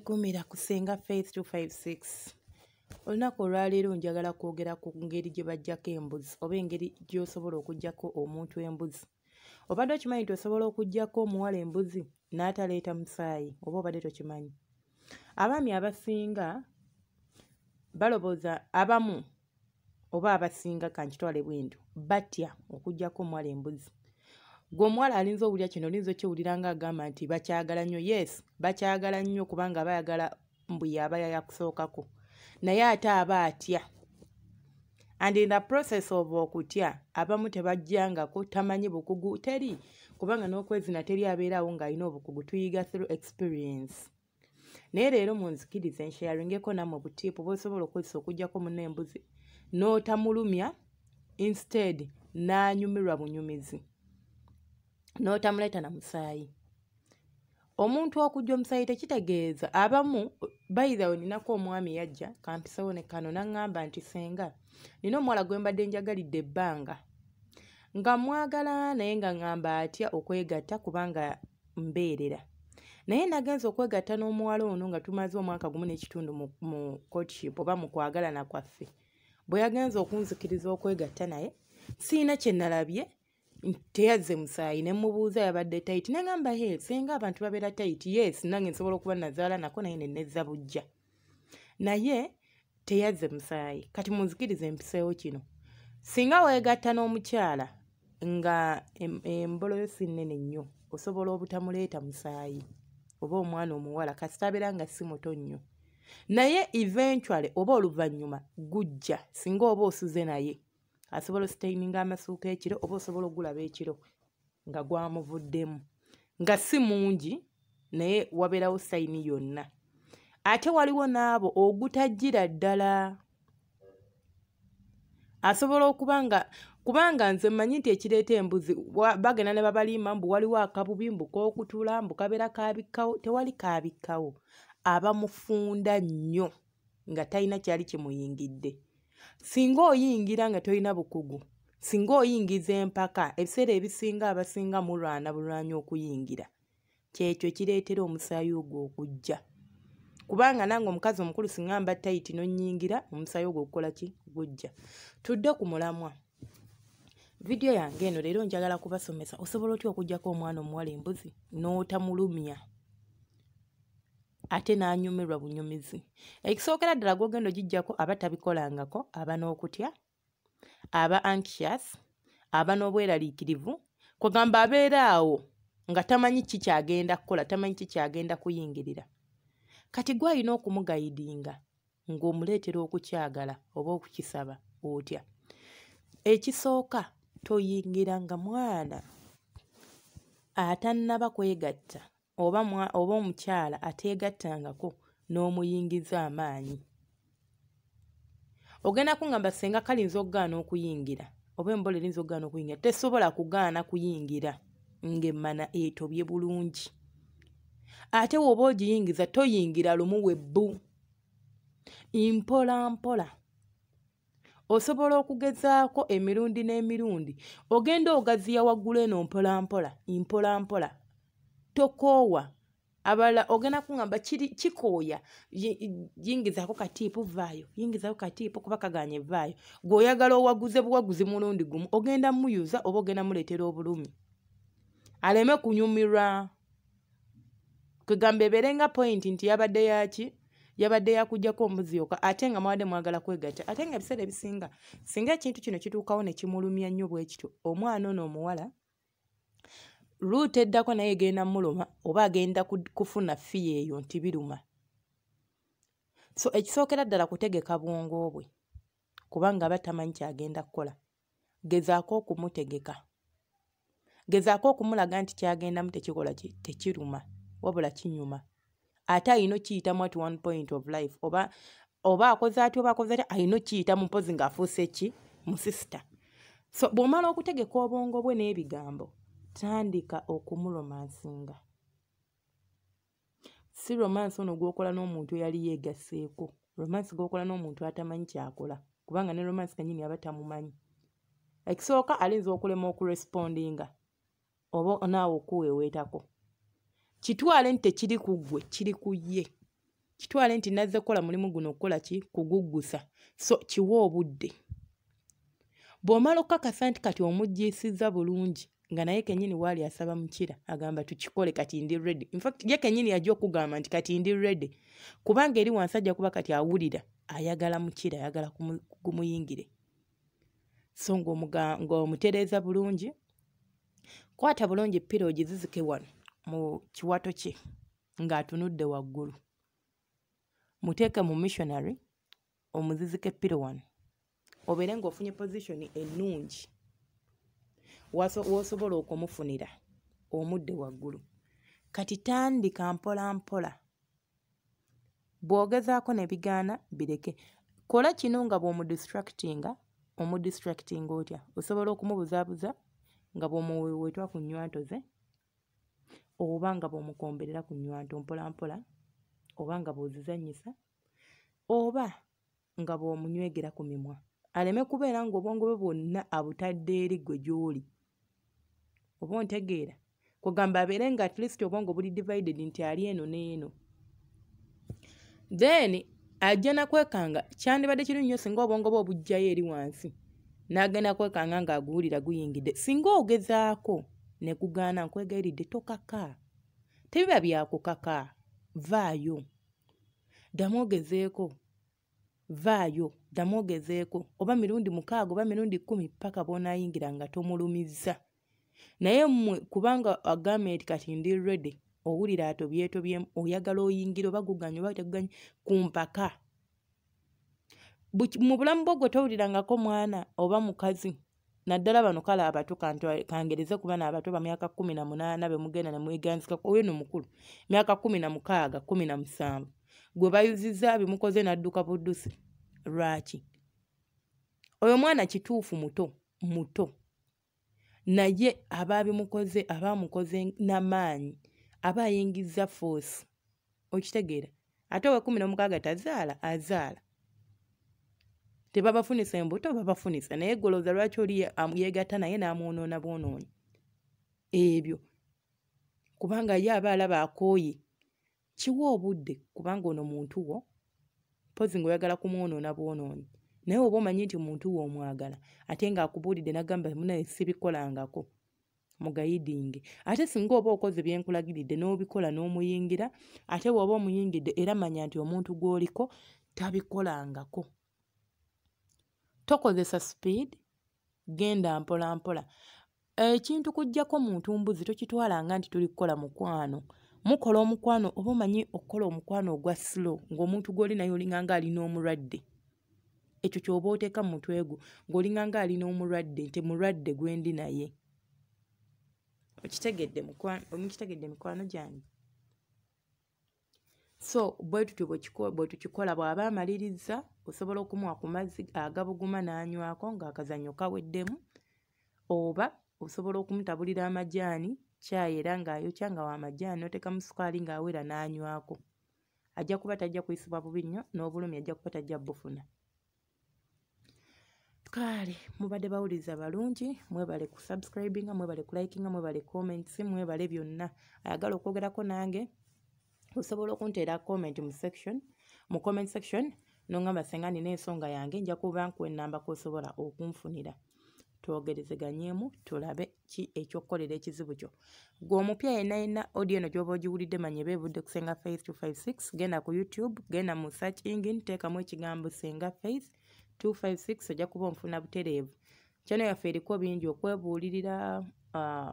Mwekuumira kusenga Faith 256. Olunaku olwaleero njagala kwogera ku ngeri gye bajjako embuzi oba engeri gy'osobola okuggyako omuntu embuzi. Obadde okimanyi nti osobola okuggyako omuwala embuzi n'ataleeta musaayi oba obadde tokimanyi? Abaami abasinga balowooza abamu oba abasinga kankitwale bwento batya okuggyako omuwala embuzi. Gwe omuwala alinza owulira kino olinza okiwulira ng'agamba nti bakyagala nnyo. Yes, bakyagala nnyo kubanga bayagala mbu yaba yakusookako. Naye ate aba atya. And in the process of okutya, abamu tebajjangako, tamanyi bukugu teri, kubanga n'okwezina teri abeerawo ng'alina obukugu, tuyiga through experience. Naye leero munzikirize nsharingeko nammwe butiipu bw'osobola okukozesa okuggyako munno embuzi n'otamulumya, instead n'anyumirwa bunyumizi, n'otamuleeta na musaayi. Omuntu okujja omusaayi tekitegeeza abamu. Bayirawo ninako omwami yajja kampisawo ne kano n'aŋŋamba nti senga nina omuwala gwe mbadde njagalidde ebbanga nga mwagala naye nga ŋŋamba atya okwegatta kubanga mbeerera. Naye nagenza okwegatta n'omuwala ono nga tumaze omwaka gumu n'ekitundu mu courtship oba mu kwagalana kwaffe. Bwe yagenza okunzikiriza okwegatta naye siina kye nalabye teyazze musaayi. Ne mubuuza yabadde tayiti n'eŋŋamba senga abantu babeera tayiti. Yes, nange nsobola okuba nazaala nako naye nenezza bujja. Naye teyazze musaayi. Kati munzikirize empiseewo kino. Singa weegatta n'omukyala nga embolo yo si nnene nnyo osobola obutamuleeta musaayi oba omwana omuwala kasita abeera nga si muto nnyo. Naye eventually oba oluvannyuma gujja singa oba osuze naye. Asobola ositaininga amasuuka ekiro oba osobola ogulaba ekiro nga gwamuvuddemu nga si mungi naye wabeerawo sayini yonna. Ate waliwo n'abo ogutajjira ddala. Asobola okuba kubanga nze mmanyi nti ekireeta embuzi bagenda ne babalimba mbu waliwo akabubi mbu k'okutula mbu kabeera kaabikkawo. Tewali kaabikkawo. Abamufunda nnyo nga talina kyali kimuyingidde. Singa oyingira nga tolina bukugu, singa oyingiza empaka, ebiseera ebisinga abasinga mulwana bulwanya okuyingira. Kyekyo ekireetera omusaayi ogwo okujja. Kubanga nange omukazi omukulu singa mba tayiti n'onnyingira omusaayi ogwo okukola ki? Gujja. Tudde ku mulamwa. Vidiyo yange eno leero njagala kubasomesa osobola otya okuggyako omwana omuwala embuzi n'otamulumya ate n'anyumirwa bunyumizi. Ekisookera ddala gw'ogenda ogiggyako aba tabikolangako, aba n'okutya, aba anxious, aba n'obweraliikirivu, kwegamba abeera awo nga tamanyi ki kyagenda kukola, tamanyi ki kyagenda kuyingirira. Kati gwe alina okumugayidinga ng'omuleetera okukyagala oba okukisaba otya. Ekisooka toyingira nga mwana atannaba kwegatta oba omukyala ateegattangako n'omuyingiza amaanyi. Ogenda kuŋŋamba senga kalinza okugaana okuyingira oba embola erinza okugaana okuyingira. Tesobola kugaana kuyingira ng'emmana etobye bulungi. Ate w'oba ogiyingiza toyingira lumu webbu. Mpola mpola. Osobola okugezaako emirundi n'emirundi. Ogenda ogaziya waggulu eno mpola mpola, mpola mpola. Tokoowa. Abalala ogenda kuŋŋamba kikooya. Yingizaako katiipu vaayo, yingizaako katiipu kuba kaganye vaayo. Gw'oyagala owaguze buwaguzi mulundi gumu ogenda muyuza oba ogenda muleetera obulumi. Aleme kunyumirwa. Kwegamba ebeerenga point nti yabadde yaki? Yabadde yakuggyako ombuzi yokka ate nga mwadde mwagala kwegatta. Ate nga ebiseera ebisinga singa ekintu kino kituukawo ne kimulumya nnyo bwe kityo, omwana ono omuwala luuti eddako naye egenda muluma oba agenda kufuna ffiya eyo nti biruma. So ekisookera ddala kutegeka bwongo bwe kubanga aba tamanyi kyagenda kukola. Gezaako okumutegeka. Gezaako okumulaga nti kyagendamu tekikola ki? Tekiruma wabula kinyuma. Ate alina okiyitamu at one point of life oba akoze atya oba akoze atya alina okiyitamu mpozi ng'afuuse ki? Musisita. So bw'omala okutegeka obwongo bwe n'ebigambo tandika okumuromansinga. Si romansi ono gw'okola n'omuntu eyali yeegasseeko. Romansi gw'okola n'omuntu atamanyi kyakola kubanga ne romansi kennyini aba tamumanyi. Ekisooka alinza okulema okurespondinga oba naawe okuweeweetako. Kitwale nti tekiri ku ggwe, kiri ku ye. kitwale nti nazze kukola mulimu guno okukola ki kuguggusa so kiwa obudde bw'omala okukakasa nti kati omugyiisizza bulungi nga naye kennyini waali asaba mukira agamba tukikole kati ndi ready in fact ye kennyini yajja okugamba nti kati ndi ready kubanga eri wansi ajja kuba kati awulira ayagala mukira ayagala kumuyingire so ng'omutereeza bulungi kwata bulungi ppiro ogizizike wano mu kiwato kye ng'atunudde waggulu muteeke mu missionary omuzizike ppiro wano obeere ng'ofunye pozitioni ennungi w'osobola okumufunira omudde waggulu kati tandika mpola mpola bw'ogezaako ne bigaana bireke kola kino nga bw'omudistractinga otya osobola okumubuzaabuza nga bw'omuweetwa ku nnywanto ze oba nga bw'omukomberera ku nnywanto mpola mpola oba nga bw'ozizannyisa oba nga bw'omunywegera ku mimwa aleme kubeera ng'obwongo bwe bwonna abutadde eri gwe gy'oli oba ontegeera kugamba abeere nga at least obwongo buli divided nti ali eno n'eno then ajja nakwekanga kyandibadde kiri nnyo singa obwongo bwe obugjayo eri wansi n'agenda kwekanga ng'aguwulira guyingidde singa ogezaako ne kugaana nkwegayiridde tokaka tebiba byakukaka vaayo ddamu ogezeeko vaayo ddamu ogezeeko oba mirundi 6 oba mirundi 10 paka bw'onaayingira nga tomulumizza naye mmwe kubanga agambye nti kati ndi ready owulira atobyetobyemu oyagala oyingira oba guganye oba teguganye ku mpaka mu bulamu bwo gwe towulirangako mwana oba mukazi naddala bano kale abato kangereze ku bana abato ba myaka 18 be mugenda ne mweganzikako oyo no mukulu myaka 16 17 gwe bayuzizza bimukoze n'adduka buddusi lwaki oyo mwana kituufu muto naye ababimukoze abamukoze n'amaanyi aba ayingizza force okitegeera ate we 16 azaala tebabafunisa embuto babafunisa naye golooza lwaki oli yeegatta naye n'amwonoona bwonoonyi ebyo kubanga ye aba alaba akooye kiwa obudde kubanga ono muntu wo pozi ng'oyagala kumwonoona bwonoonyi naye oba omanyi nti omuntu wo omwagala ate ng'akubuulidde n'agamba munaye sibikolangako mugayidinge ate singa oba okoze byenkulagiridde n'obikola n'omuyingira ate bw'oba omuyingidde era manya nti omuntu gw'oliko tabikolangako tokozesa speed genda mpola mpola ekintu kujjako muntu mbuzi tokitwalanga nti tuli kukola mukwano mukola omukwano oba omanyi okukola omukwano ogwa slow ng'omuntu gw'oli naye olinganga alina omulwadde ekyo ky'oba oteeka mu mutwe gwo ng'olinganga alina omulwadde nti mulwadde gwe ndi naye okitegedde mikwano gyange so bwe tutyo bwe tukikola bw'aba amaliriza osobola okumuwa ku mazzi agabuguma n'anywako ng'akazannyo kaweddemu oba osobola okumutabulira amajaani caayi era ng'ayokya nga w'amajaani n'oteekamu sukaali ng'awera n'anywako ajja kuba tajja kuyisibwa bubi nnyo n'obulumi ajja kuba tajja bufuna kale mubadde bawuliriza balungi mwebale ku subscribinga mwebale ku likinga mwebale comments mwebale byonna ayagala okwogerako nange osobola okunteera comment mu comment section n'ongamba senga nina ensonga yange nja kuba nkuwa ennamba kw'osobola okunfunira twogerezeganyemu tulabe ki ekyokukolera ekizibu kyo gwe omupya yenna audio eno gy'oba ogiwulidde manye beevudde ku Senga Faith 256 genda ku YouTube genda mu search engine teekamu ekigambo Senga Faith 256 ojja kuba onfuna butereevu channel yaffe eriko bingi okwebuulirira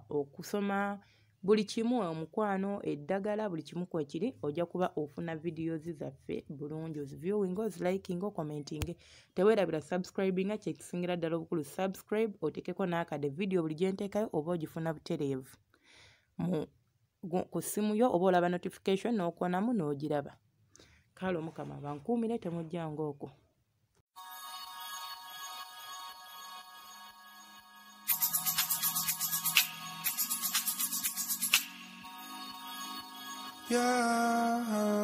okusoma buli kimu omukwano eddagala buli kimu kwekiri ojja kuba ofuna videos zaffe bulungi oziviewing oziliking commenting teweerabira subscribinga kyekisingira ddala obukulu subscribe otekeko n'akade video buli gye nteekayo oba ogifuna butereevu ku ssimu yo oba olaba notification n'okonamu n'ogiraba kale omukama bankuumire temujjanga okwo Yeah.